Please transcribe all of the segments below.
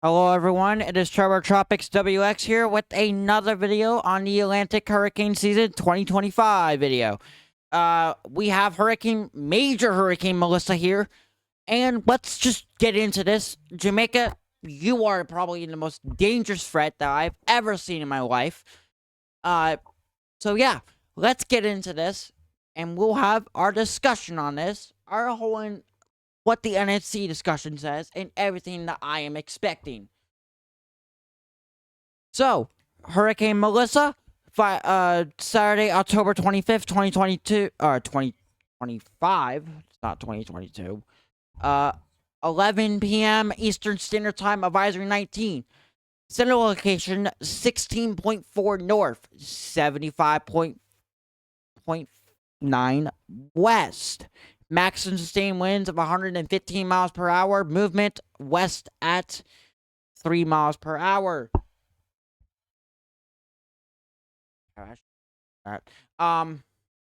Hello everyone, it is Trevor Tropics WX here with another video on the Atlantic Hurricane Season 2025 video. We have Major Hurricane Melissa here, and let's just get into this. Jamaica, you are probably the most dangerous threat that I've ever seen in my life. So yeah, let's get into this, and we'll have our discussion on this, what the NHC discussion says, and everything that I am expecting. So, Hurricane Melissa, Saturday, October 25th, 2022, or 2025, it's not 2022, 11 p.m. Eastern Standard Time, Advisory 19. Center location, 16.4 north, 75.9 west. Maximum sustained winds of 115 miles per hour. Movement west at 3 miles per hour.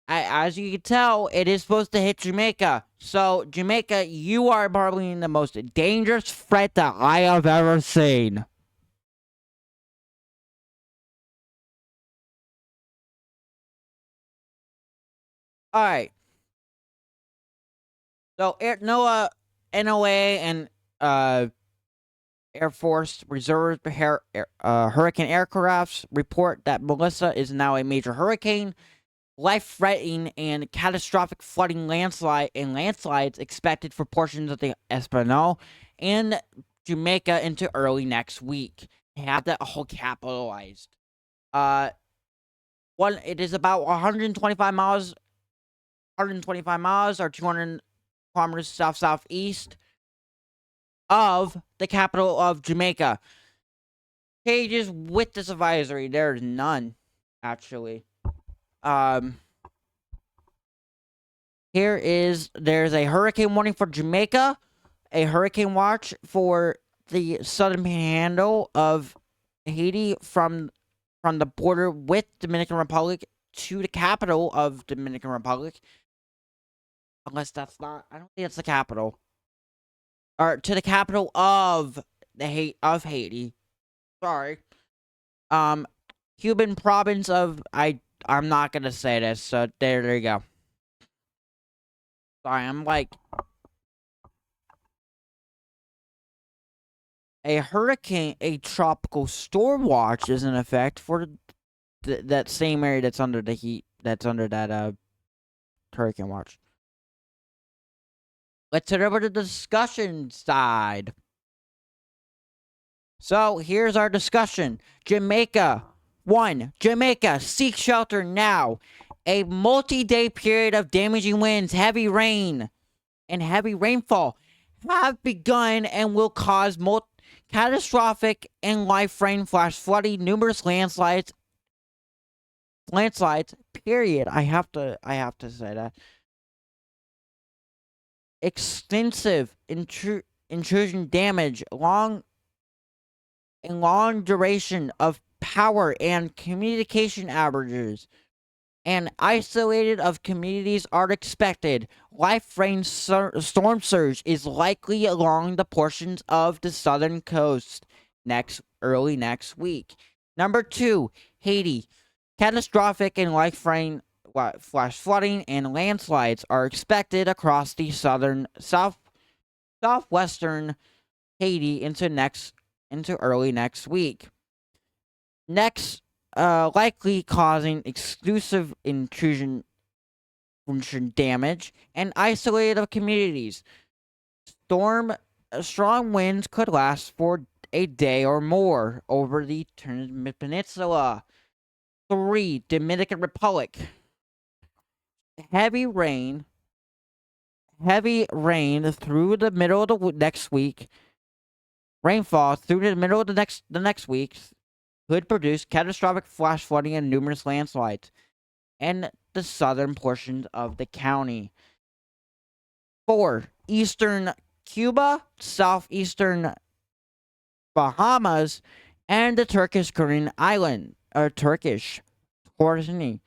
As you can tell, it is supposed to hit Jamaica. So, Jamaica, you are probably the most dangerous threat that I have ever seen. Alright. So, NOAA, and Air Force Reserve hurricane aircrafts report that Melissa is now a major hurricane. Life-threatening and catastrophic flooding landslides expected for portions of the Esplanade and Jamaica into early next week. They have that all capitalized. It is about 125 miles or 200 kilometers southeast of the capital of Jamaica. Pages with this advisory, there's none, actually. There's a hurricane warning for Jamaica, a hurricane watch for the southern panhandle of Haiti from the border with Dominican Republic to the capital of Dominican Republic. Unless that's not, I don't think it's the capital. Or to the capital of Haiti. Sorry. Cuban province of I'm not gonna say this, so there you go. Sorry, I'm like a tropical storm watch is in effect for that same area that's under the heat, that's under that hurricane watch. Let's head over to the discussion side. So, here's our discussion. Jamaica. 1. Jamaica, seek shelter now. A multi-day period of damaging winds, heavy rain, and heavy rainfall have begun and will cause catastrophic and life-threatening flash flooding, numerous landslides, period. I have to say that. Extensive intrusion damage, long duration of power and communication outages, and isolated of communities are expected. Life-threatening storm surge is likely along the portions of the southern coast early next week. Number 2, Haiti. Catastrophic and life-threatening flash flooding and landslides are expected across the southwestern Haiti into early next week. Next, likely causing exclusive intrusion damage and isolated of communities. Strong winds could last for a day or more over the peninsula. 3. Dominican Republic. Heavy rain through the middle of the next week. Rainfall through the middle of the next week could produce catastrophic flash flooding and numerous landslides in the southern portions of the county. 4. Eastern Cuba, southeastern Bahamas, and the Turkish Caribbean island, or Turkish Courtney.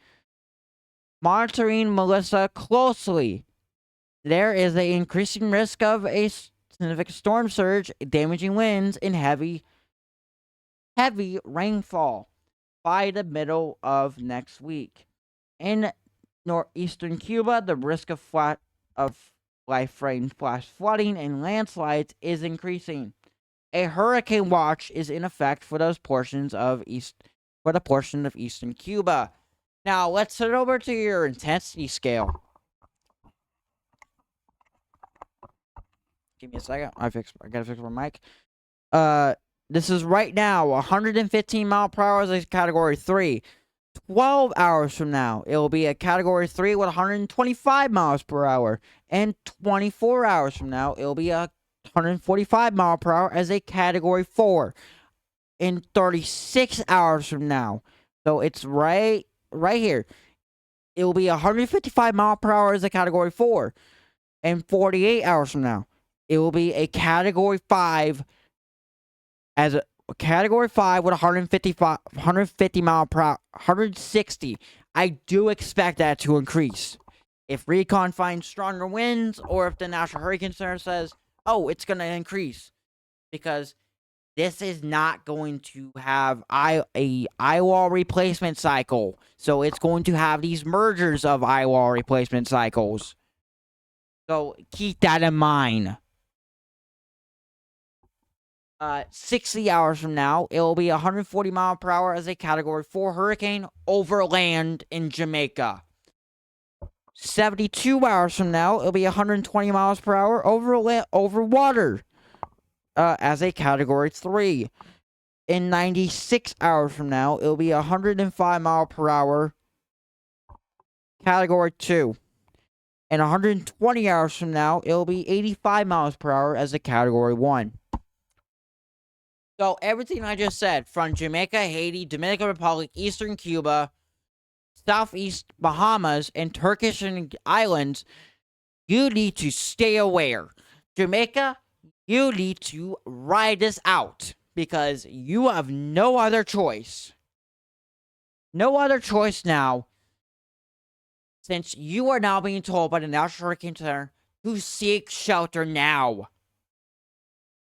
Monitoring Melissa closely. There is an increasing risk of a significant storm surge, damaging winds, and heavy rainfall by the middle of next week. In northeastern Cuba, the risk of life-threatening flash flooding and landslides is increasing. A hurricane watch is in effect for the portion of eastern Cuba. Now let's head over to your intensity scale. Give me a second. I gotta fix my mic. This is right now 115 mile per hour is a category 3. 12 hours from now, it will be a category 3 with 125 miles per hour. And 24 hours from now, it will be a 145 mile per hour as a category 4. In 36 hours from now, so it's right here, it will be 155 mile per hour as a category 4. And 48 hours from now, it will be a category 5 as a category 5 with 150 mile per hour, 160. I do expect that to increase. If Recon finds stronger winds, or if the National Hurricane Center says, oh, it's going to increase. Because this is not going to have a eyewall replacement cycle. So it's going to have these mergers of eyewall replacement cycles. So keep that in mind. 60 hours from now, it will be 140 mile per hour as a category 4 hurricane over land in Jamaica. 72 hours from now, it'll be 120 miles per hour over water as a category 3. In 96 hours from now, it'll be 105 mile per hour category 2. And 120 hours from now, it'll be 85 miles per hour as a category 1. So everything I just said, from Jamaica, Haiti, Dominican Republic, Eastern Cuba, Southeast Bahamas, and Turkish islands, you need to stay aware. Jamaica, you need to ride this out because you have no other choice. No other choice now, since you are now being told by the National Hurricane Center to seek shelter now.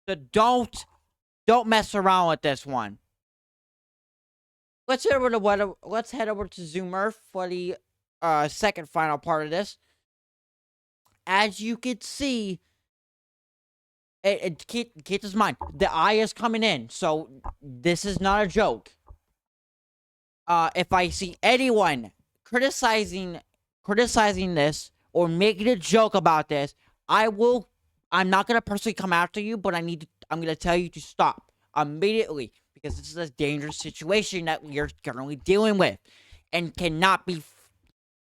So don't mess around with this one. Let's head over to Zoom Earth for the second final part of this. As you can see, keep this in mind. The eye is coming in, so this is not a joke. If I see anyone criticizing this or making a joke about this, I'm not gonna personally come after you, but I'm gonna tell you to stop immediately because this is a dangerous situation that we are currently dealing with, and cannot be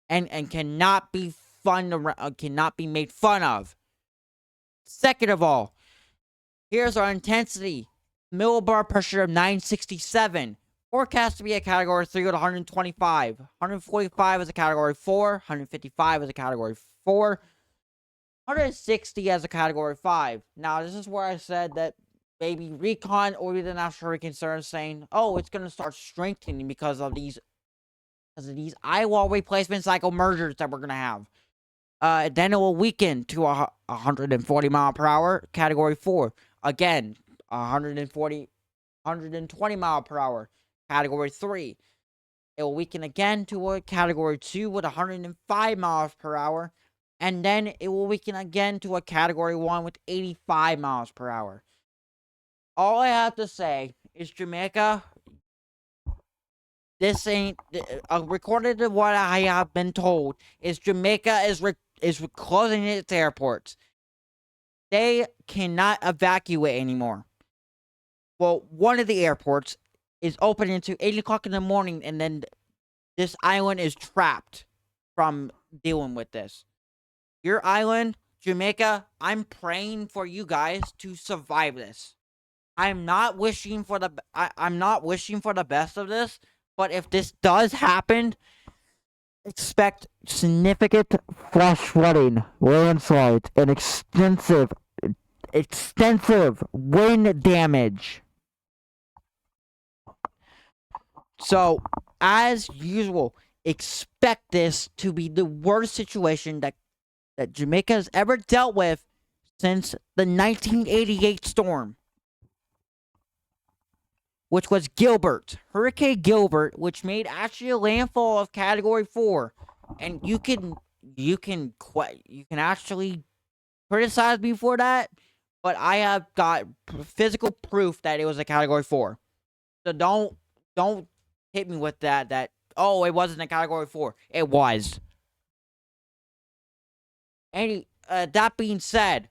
cannot be made fun of. Second of all, here's our intensity: millibar pressure of 967. Forecast to be a category 3 with 125. 145 is a category 4. 155 is a category 4. 160 as a category 5. Now, this is where I said that maybe Recon or the National Hurricane Center is saying, oh, it's going to start strengthening because of these eyewall replacement cycle mergers that we're going to have. Then it will weaken to 140 mile per hour, category 4. Again, 120 mile per hour, category 3. It will weaken again to a category 2 with 105 miles per hour. And then it will weaken again to a category 1 with 85 miles per hour. All I have to say is, Jamaica, this ain't recorded to what I have been told is Jamaica is closing its airports. They cannot evacuate anymore. Well, one of the airports is open until 8 o'clock in the morning, and then this island is trapped from dealing with this. Your island, Jamaica, I'm praying for you guys to survive this. I'm not wishing for the best of this, but if this does happen, expect significant flash flooding, landslides, and extensive wind damage. So, as usual, expect this to be the worst situation that Jamaica has ever dealt with since the 1988 storm, which was Gilbert, Hurricane Gilbert, which made actually a landfall of Category 4. And you can actually criticize me for that, but I have got physical proof that it was a Category 4. So don't hit me with that oh, it wasn't a Category 4. It was. That being said,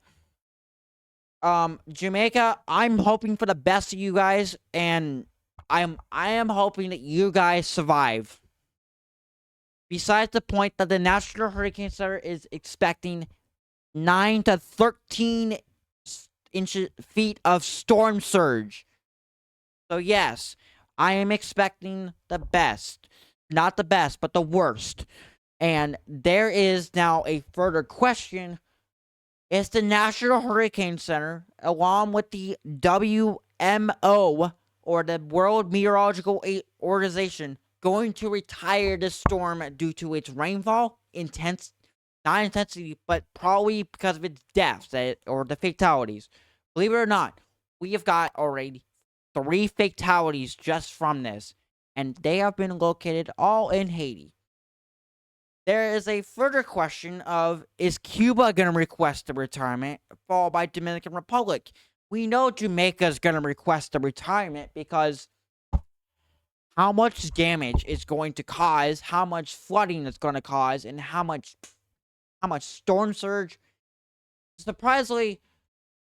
Jamaica, I'm hoping for the best of you guys, and I am hoping that you guys survive. Besides the point that the National Hurricane Center is expecting 9 to 13 feet of storm surge. So yes, I am expecting the best. Not the best, but the worst. And there is now a further question. Is the National Hurricane Center, along with the WMO, or the World Meteorological Organization, going to retire the storm due to its rainfall, not intensity, but probably because of its deaths or the fatalities? Believe it or not, we have got already 3 fatalities just from this, and they have been located all in Haiti. There is a further question of, is Cuba going to request a retirement, followed by Dominican Republic? We know Jamaica's going to request a retirement because how much damage it's going to cause, how much flooding it's going to cause, and how much storm surge. Surprisingly,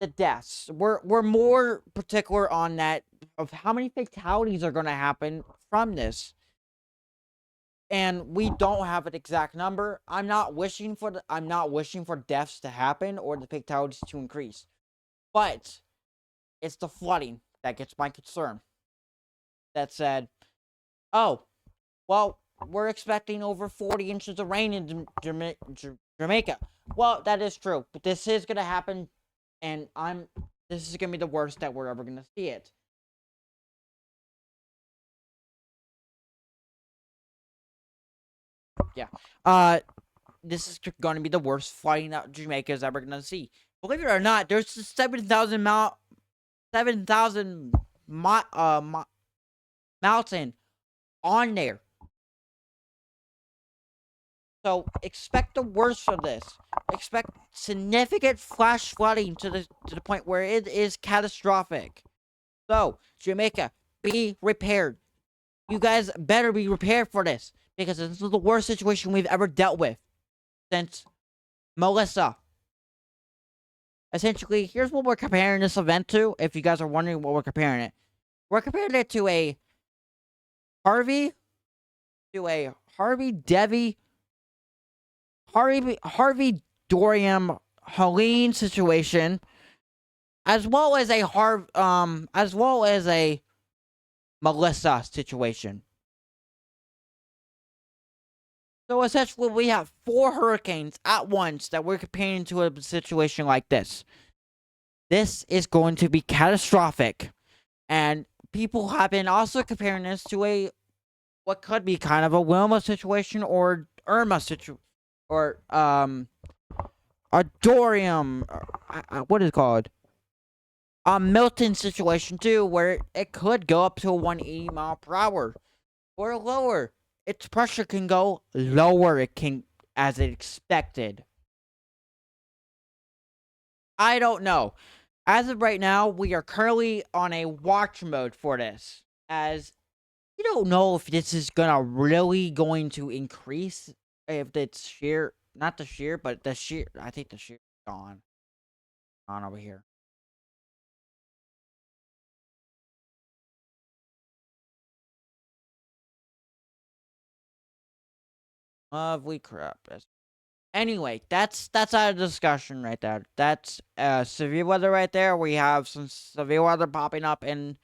the deaths. We're more particular on that of how many fatalities are going to happen from this. And we don't have an exact number. I'm not wishing for deaths to happen or the fatalities to increase. But it's the flooding that gets my concern. That said, oh, well, we're expecting over 40 inches of rain in Jamaica. Well, that is true, but this is gonna happen, and this is gonna be the worst that we're ever gonna see it. Yeah. This is going to be the worst flooding that Jamaica is ever going to see. Believe it or not, there's a 7,000 mountain on there. So expect the worst from this. Expect significant flash flooding to the point where it is catastrophic. So Jamaica, be prepared. You guys better be prepared for this, because this is the worst situation we've ever dealt with since Melissa. Essentially, here's what we're comparing this event to, if you guys are wondering what we're comparing it. We're comparing it to a Harvey Dorian Helene situation, as well as a Melissa situation. So essentially, we have 4 hurricanes at once that we're comparing to a situation like this. This is going to be catastrophic, and people have been also comparing this to what could be kind of a Wilma situation or Irma situation, or a Dorian, what is it called? A Milton situation too, where it could go up to 180 mile per hour or lower. Its pressure can go lower, as it expected. I don't know. As of right now, we are currently on a watch mode for this, as we don't know if this is really going to increase, if it's sheer, not the sheer, but the sheer, I think the sheer is gone over here. Lovely crap. Anyway, that's out of discussion right there. That's severe weather right there. We have some severe weather popping up in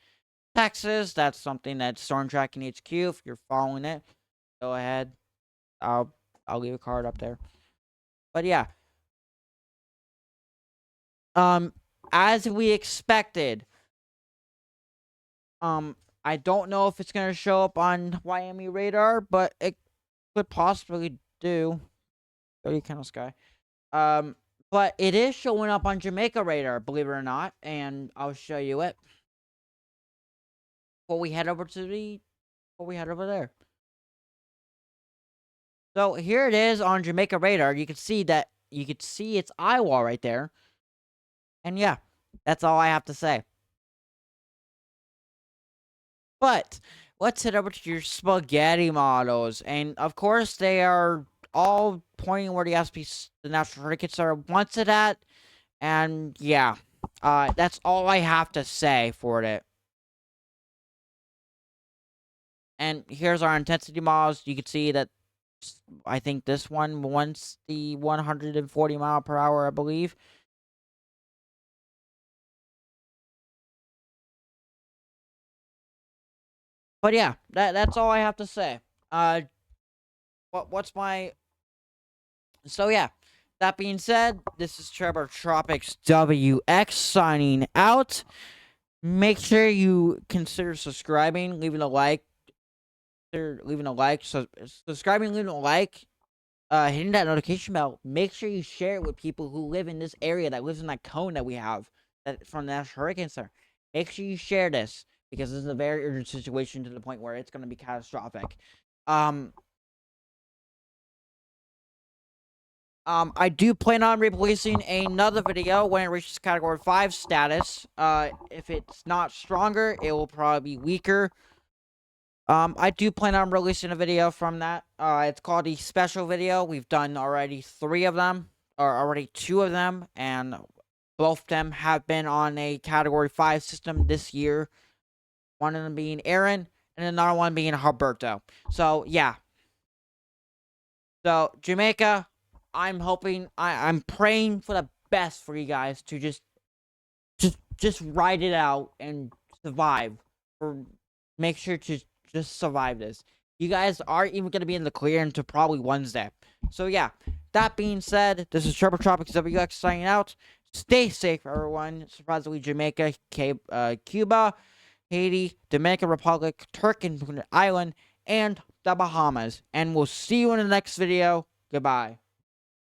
Texas. That's something that Storm Tracking HQ, if you're following it, go ahead. I'll leave a card up there. But yeah. As we expected, I don't know if it's gonna show up on Miami radar, but it could possibly do. 30 Candle Sky. But it is showing up on Jamaica radar, believe it or not, and I'll show you it. Before we head over there. So here it is on Jamaica radar. You can see its eye wall right there. And yeah, that's all I have to say. But let's head over to your spaghetti models. And of course, they are all pointing where the natural hurricanes are wanted at. And yeah, that's all I have to say for it. And here's our intensity models. You can see that I think this one wants the 140 mile per hour, I believe. But yeah, that's all I have to say. What's my... So yeah, that being said, this is Trevor Tropics WX signing out. Make sure you consider subscribing, leaving a like, subscribing, leaving a like, hitting that notification bell. Make sure you share it with people who live in this area, that lives in that cone that we have that from the National Hurricane Center. Make sure you share this because this is a very urgent situation to the point where it's going to be catastrophic. I do plan on releasing another video when it reaches Category 5 status. If it's not stronger, it will probably be weaker. I do plan on releasing a video from that. It's called a special video. We've done already 3 of them, or already 2 of them, and both of them have been on a Category 5 system this year. One of them being Aaron, and another one being Alberto. So, yeah. So, Jamaica, I'm hoping, I'm praying for the best for you guys to just ride it out and survive. Or make sure to just survive this. You guys aren't even going to be in the clear until probably Wednesday. So yeah, that being said, this is Trevor Tropics WX signing out. Stay safe, everyone. Surprisingly, Jamaica, Cuba, Haiti, Dominican Republic, Turk and Island, and the Bahamas. And we'll see you in the next video. Goodbye.